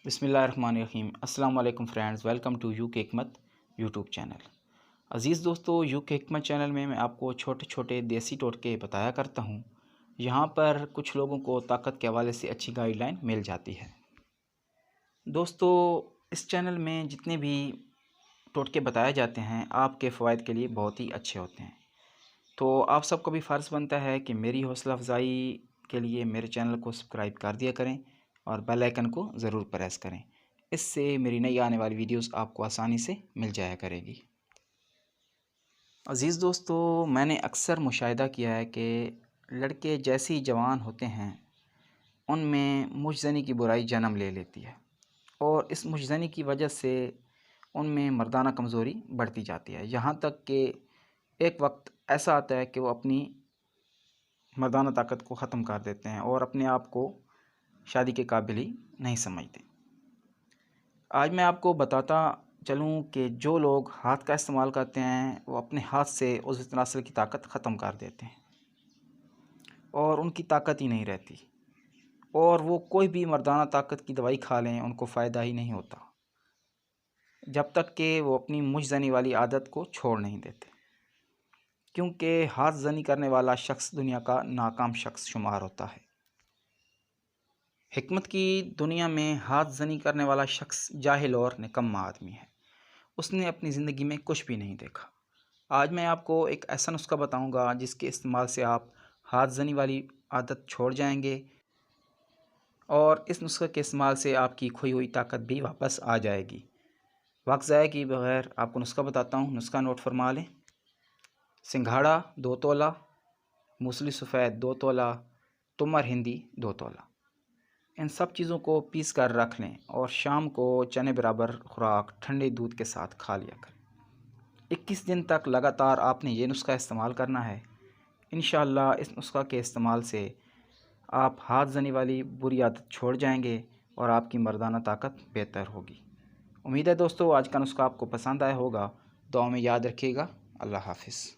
बिस्मिल्लाहिर्रहमानिर्रहीम। अस्सलाम वालेकुम फ्रेंड्स, वेलकम टू यू के हिकमत यूट्यूब चैनल। अज़ीज़ दोस्तों, यू के हिकमत चैनल में मैं आपको छोटे छोटे देसी टोटके बताया करता हूँ। यहाँ पर कुछ लोगों को ताकत के हवाले से अच्छी गाइडलाइन मिल जाती है। दोस्तों, इस चैनल में जितने भी टोटके बताए जाते हैं आपके फ़वाइद के लिए बहुत ही अच्छे होते हैं। तो आप सबको भी फ़र्ज़ बनता है कि मेरी हौसला अफ़ज़ाई के लिए मेरे चैनल को सब्सक्राइब कर दिया करें और बेल आइकन को ज़रूर प्रेस करें। इससे मेरी नई आने वाली वीडियोस आपको आसानी से मिल जाया करेगी। अज़ीज़ दोस्तों, मैंने अक्सर मुशाहिदा किया है कि लड़के जैसे ही जवान होते हैं उनमें मुजज़नी की बुराई जन्म ले लेती है और इस मुजज़नी की वजह से उनमें मर्दाना कमज़ोरी बढ़ती जाती है। यहाँ तक कि एक वक्त ऐसा आता है कि वो अपनी मर्दाना ताकत को ख़त्म कर देते हैं और अपने आप को शादी के काबिल ही नहीं समझते। आज मैं आपको बताता चलूँ कि जो लोग हाथ का इस्तेमाल करते हैं वो अपने हाथ से उस तनासर की ताकत ख़त्म कर देते हैं और उनकी ताकत ही नहीं रहती और वो कोई भी मर्दाना ताकत की दवाई खा लें उनको फ़ायदा ही नहीं होता जब तक कि वो अपनी मुझजनी वाली आदत को छोड़ नहीं देते, क्योंकि हाथ जनी करने वाला शख्स दुनिया का नाकाम शख्स शुमार होता है। हिकमत की दुनिया में हाथ जनी करने वाला शख्स जाहिल और निकम्मा आदमी है। उसने अपनी ज़िंदगी में कुछ भी नहीं देखा। आज मैं आपको एक ऐसा नुस्खा बताऊंगा जिसके इस्तेमाल से आप हाथ जनी वाली आदत छोड़ जाएंगे और इस नुस्खे के इस्तेमाल से आपकी खोई हुई ताकत भी वापस आ जाएगी। वक्त ज़ाया किए बगैर आपको नुस्खा बताता हूँ। नुस्खा नोट फरमा लें। सिंघाड़ा 2 तोला, मूसली सफ़ेद 2 तोला, तुमर हिंदी 2 तोला। इन सब चीज़ों को पीस कर रख लें और शाम को चने बराबर खुराक ठंडे दूध के साथ खा लिया करें। 21 दिन तक लगातार आपने ये नुस्खा इस्तेमाल करना है। इंशाअल्लाह इस नुस्खा के इस्तेमाल से आप हाथ जनी वाली बुरी आदत छोड़ जाएंगे और आपकी मर्दाना ताकत बेहतर होगी। उम्मीद है दोस्तों आज का नुस्खा आपको पसंद आया होगा। दुआ में याद रखिएगा। अल्लाह हाफ़िज़।